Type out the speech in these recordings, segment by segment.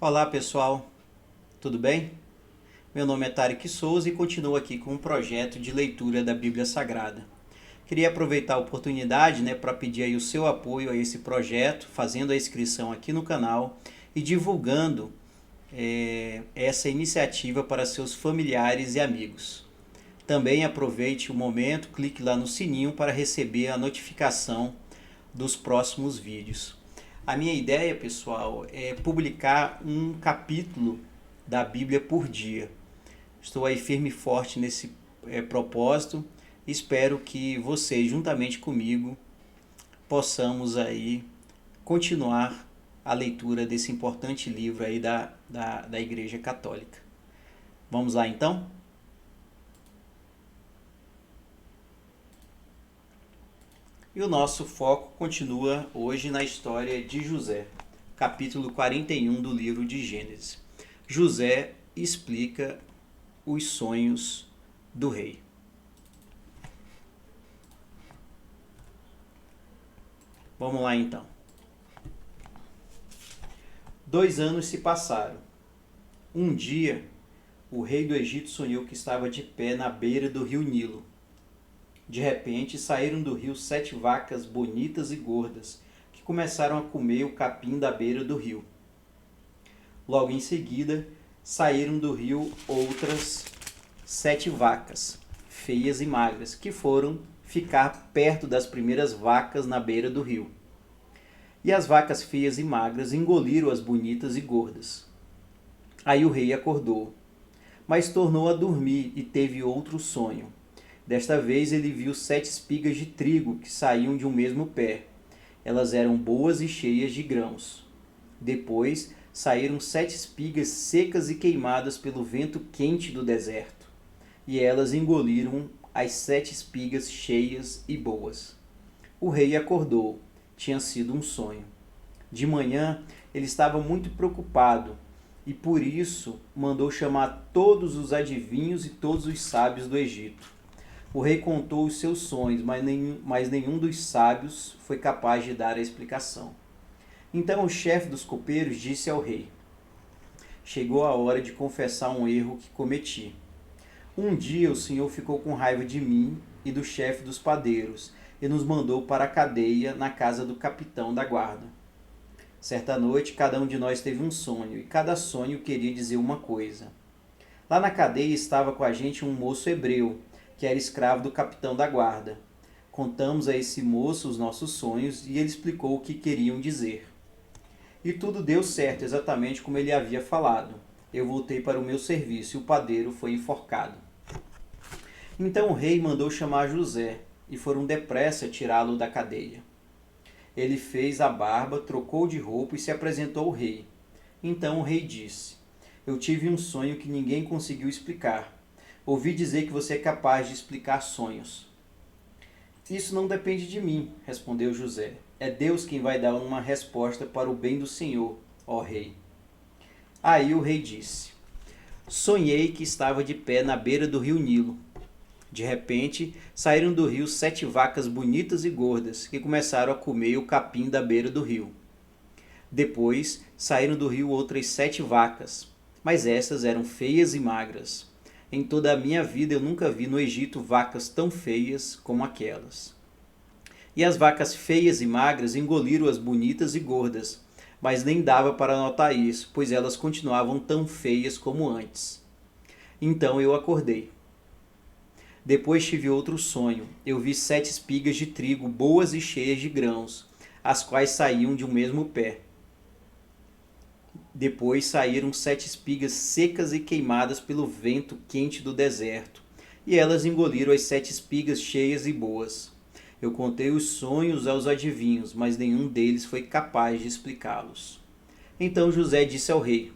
Olá pessoal, tudo bem? Meu nome é Tarek Souza e continuo aqui com um projeto de leitura da Bíblia Sagrada. Queria aproveitar a oportunidade para pedir aí o seu apoio a esse projeto, fazendo a inscrição aqui no canal e divulgando essa iniciativa para seus familiares e amigos. Também aproveite o momento, clique lá no sininho para receber a notificação dos próximos vídeos. A minha ideia, pessoal, é publicar um capítulo da Bíblia por dia. Estou aí firme e forte nesse propósito. Espero que vocês, juntamente comigo, possamos aí continuar a leitura desse importante livro aí da Igreja Católica. Vamos lá então? E o nosso foco continua hoje na história de José, capítulo 41 do livro de Gênesis. José explica os sonhos do rei. Vamos lá então. 2 anos se passaram. Um dia, o rei do Egito sonhou que estava de pé na beira do rio Nilo. De repente, saíram do rio 7 vacas bonitas e gordas, que começaram a comer o capim da beira do rio. Logo em seguida, saíram do rio outras 7 vacas, feias e magras, que foram ficar perto das primeiras vacas na beira do rio. E as vacas feias e magras engoliram as bonitas e gordas. Aí o rei acordou, mas tornou a dormir e teve outro sonho. Desta vez ele viu 7 espigas de trigo que saíam de um mesmo pé. Elas eram boas e cheias de grãos. Depois saíram 7 espigas secas e queimadas pelo vento quente do deserto. E elas engoliram as 7 espigas cheias e boas. O rei acordou. Tinha sido um sonho. De manhã ele estava muito preocupado e por isso mandou chamar todos os adivinhos e todos os sábios do Egito. O rei contou os seus sonhos, mas nenhum dos sábios foi capaz de dar a explicação. Então o chefe dos copeiros disse ao rei: chegou a hora de confessar um erro que cometi. Um dia o senhor ficou com raiva de mim e do chefe dos padeiros e nos mandou para a cadeia na casa do capitão da guarda. Certa noite, cada um de nós teve um sonho e cada sonho queria dizer uma coisa. Lá na cadeia estava com a gente um moço hebreu, que era escravo do capitão da guarda. Contamos a esse moço os nossos sonhos e ele explicou o que queriam dizer. E tudo deu certo, exatamente como ele havia falado. Eu voltei para o meu serviço e o padeiro foi enforcado. Então o rei mandou chamar José e foram depressa tirá-lo da cadeia. Ele fez a barba, trocou de roupa e se apresentou ao rei. Então o rei disse: eu tive um sonho que ninguém conseguiu explicar. Ouvi dizer que você é capaz de explicar sonhos. Isso não depende de mim, respondeu José. É Deus quem vai dar uma resposta para o bem do Senhor, ó rei. Aí o rei disse: sonhei que estava de pé na beira do rio Nilo. De repente, saíram do rio 7 vacas bonitas e gordas, que começaram a comer o capim da beira do rio. Depois, saíram do rio outras 7 vacas, mas essas eram feias e magras. Em toda a minha vida eu nunca vi no Egito vacas tão feias como aquelas. E as vacas feias e magras engoliram as bonitas e gordas, mas nem dava para notar isso, pois elas continuavam tão feias como antes. Então eu acordei. Depois tive outro sonho. Eu vi 7 espigas de trigo boas e cheias de grãos, as quais saíam de um mesmo pé. Depois saíram 7 espigas secas e queimadas pelo vento quente do deserto, e elas engoliram as 7 espigas cheias e boas. Eu contei os sonhos aos adivinhos, mas nenhum deles foi capaz de explicá-los. Então José disse ao rei: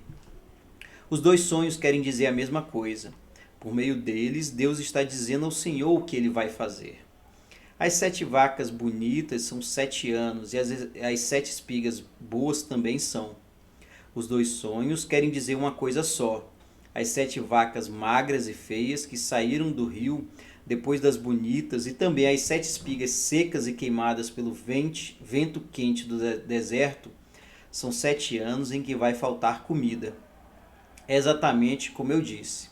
os 2 sonhos querem dizer a mesma coisa. Por meio deles, Deus está dizendo ao Senhor o que ele vai fazer. As 7 vacas bonitas são 7 anos, e as 7 espigas boas também são. Os 2 sonhos querem dizer uma coisa só. As 7 vacas magras e feias que saíram do rio depois das bonitas, e também as 7 espigas secas e queimadas pelo vento quente do deserto, São 7 anos em que vai faltar comida. É exatamente como eu disse.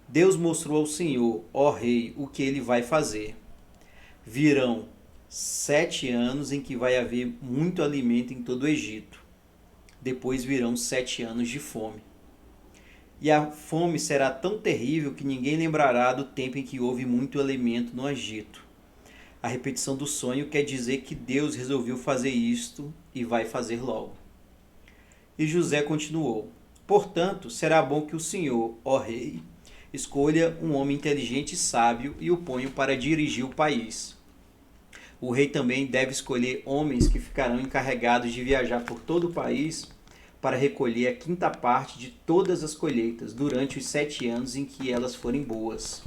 Deus mostrou ao Senhor, ó rei, o que ele vai fazer. Virão 7 anos em que vai haver muito alimento em todo o Egito. Depois virão 7 anos de fome. E a fome será tão terrível que ninguém lembrará do tempo em que houve muito alimento no Egito. A repetição do sonho quer dizer que Deus resolveu fazer isto e vai fazer logo. E José continuou: portanto, será bom que o Senhor, ó rei, escolha um homem inteligente e sábio e o ponha para dirigir o país. O rei também deve escolher homens que ficarão encarregados de viajar por todo o país para recolher a quinta parte de todas as colheitas durante os 7 anos em que elas forem boas.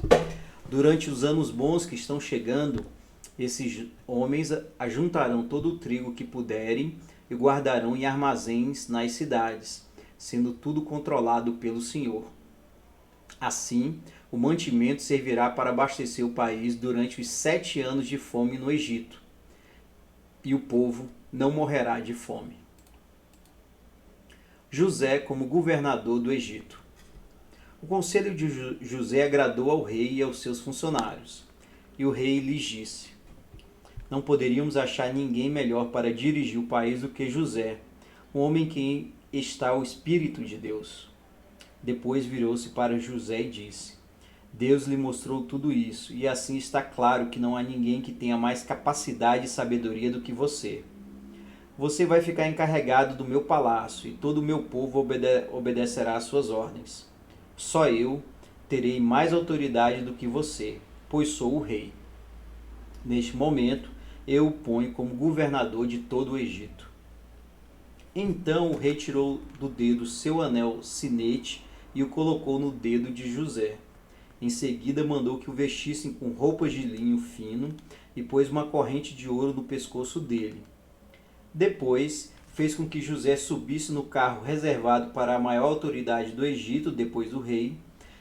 Durante os anos bons que estão chegando, esses homens ajuntarão todo o trigo que puderem e guardarão em armazéns nas cidades, sendo tudo controlado pelo Senhor. Assim, o mantimento servirá para abastecer o país durante os 7 anos de fome no Egito, e o povo não morrerá de fome. José como governador do Egito. O conselho de José agradou ao rei e aos seus funcionários, e o rei lhes disse: não poderíamos achar ninguém melhor para dirigir o país do que José, um homem em quem está o Espírito de Deus. Depois virou-se para José e disse: Deus lhe mostrou tudo isso, e assim está claro que não há ninguém que tenha mais capacidade e sabedoria do que você. Você vai ficar encarregado do meu palácio, e todo o meu povo obedecerá às suas ordens. Só eu terei mais autoridade do que você, pois sou o rei. Neste momento, eu o ponho como governador de todo o Egito. Então o rei tirou do dedo seu anel sinete e o colocou no dedo de José. Em seguida mandou que o vestissem com roupas de linho fino e pôs uma corrente de ouro no pescoço dele. Depois fez com que José subisse no carro reservado para a maior autoridade do Egito, depois do rei,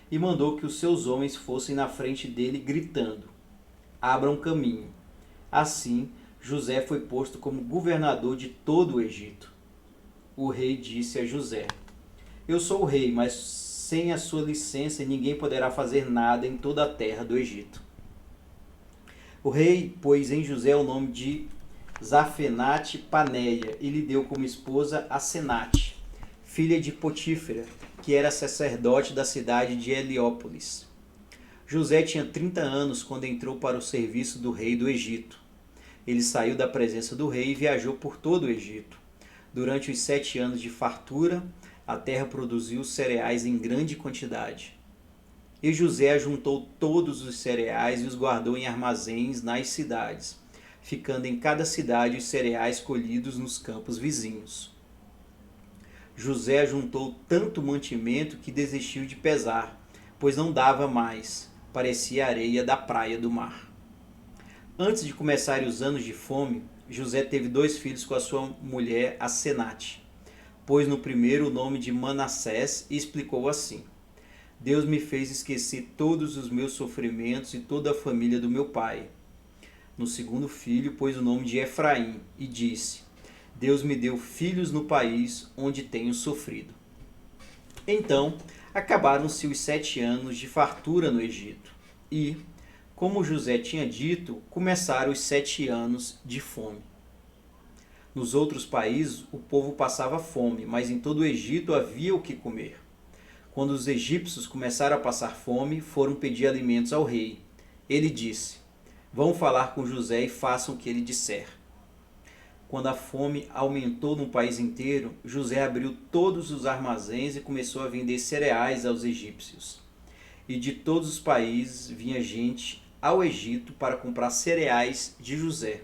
e mandou que os seus homens fossem na frente dele gritando: abram caminho. Assim, José foi posto como governador de todo o Egito. O rei disse a José: eu sou o rei, mas sem a sua licença ninguém poderá fazer nada em toda a terra do Egito. O rei pôs em José o nome de Zafenate Paneia e lhe deu como esposa Asenate, filha de Potífera, que era sacerdote da cidade de Heliópolis. José tinha 30 anos quando entrou para o serviço do rei do Egito. Ele saiu da presença do rei e viajou por todo o Egito. Durante os 7 anos de fartura, a terra produziu cereais em grande quantidade. E José ajuntou todos os cereais e os guardou em armazéns nas cidades, ficando em cada cidade os cereais colhidos nos campos vizinhos. José ajuntou tanto mantimento que desistiu de pesar, pois não dava mais, parecia areia da praia do mar. Antes de começarem os anos de fome, José teve 2 filhos com a sua mulher Asenate. Pôs no primeiro o nome de Manassés e explicou assim: Deus me fez esquecer todos os meus sofrimentos e toda a família do meu pai. No segundo filho pôs o nome de Efraim e disse: Deus me deu filhos no país onde tenho sofrido. Então acabaram-se os 7 anos de fartura no Egito e, como José tinha dito, começaram os 7 anos de fome. Nos outros países o povo passava fome, mas em todo o Egito havia o que comer. Quando os egípcios começaram a passar fome, foram pedir alimentos ao rei. Ele disse: vão falar com José e façam o que ele disser. Quando a fome aumentou no país inteiro, José abriu todos os armazéns e começou a vender cereais aos egípcios. E de todos os países vinha gente ao Egito para comprar cereais de José,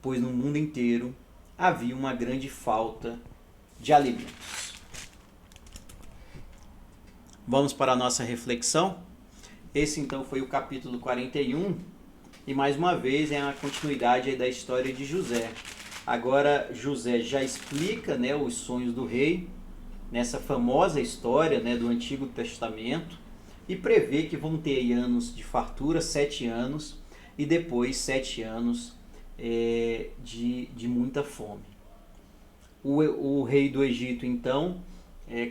pois no mundo inteiro havia uma grande falta de alimentos. Vamos para a nossa reflexão? Esse então foi o capítulo 41 e mais uma vez é a continuidade da história de José. Agora José já explica, os sonhos do rei nessa famosa história, do Antigo Testamento, e prevê que vão ter anos de fartura, 7 anos, e depois 7 anos de muita fome. O rei do Egito, então,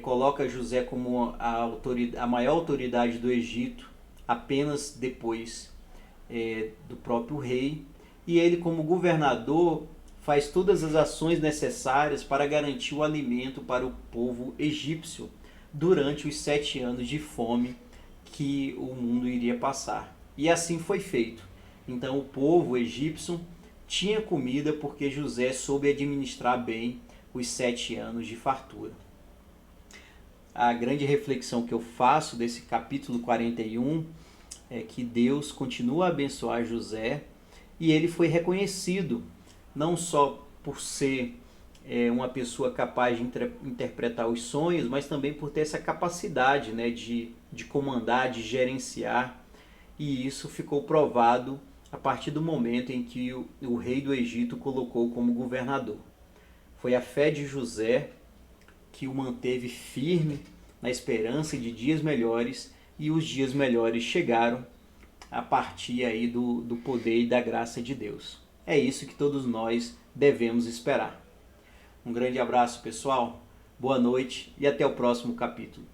coloca José como a maior autoridade do Egito apenas depois do próprio rei. E ele, como governador, faz todas as ações necessárias para garantir o alimento para o povo egípcio durante os 7 anos de fome que o mundo iria passar. E assim foi feito. Então o povo egípcio tinha comida porque José soube administrar bem os 7 anos de fartura. A grande reflexão que eu faço desse capítulo 41 é que Deus continua a abençoar José e ele foi reconhecido não só por ser uma pessoa capaz de interpretar os sonhos, mas também por ter essa capacidade, né, de comandar, de gerenciar. E isso ficou provado a partir do momento em que o rei do Egito o colocou como governador. Foi a fé de José que o manteve firme na esperança de dias melhores, e os dias melhores chegaram a partir aí do poder e da graça de Deus. É isso que todos nós devemos esperar. Um grande abraço, pessoal, boa noite e até o próximo capítulo.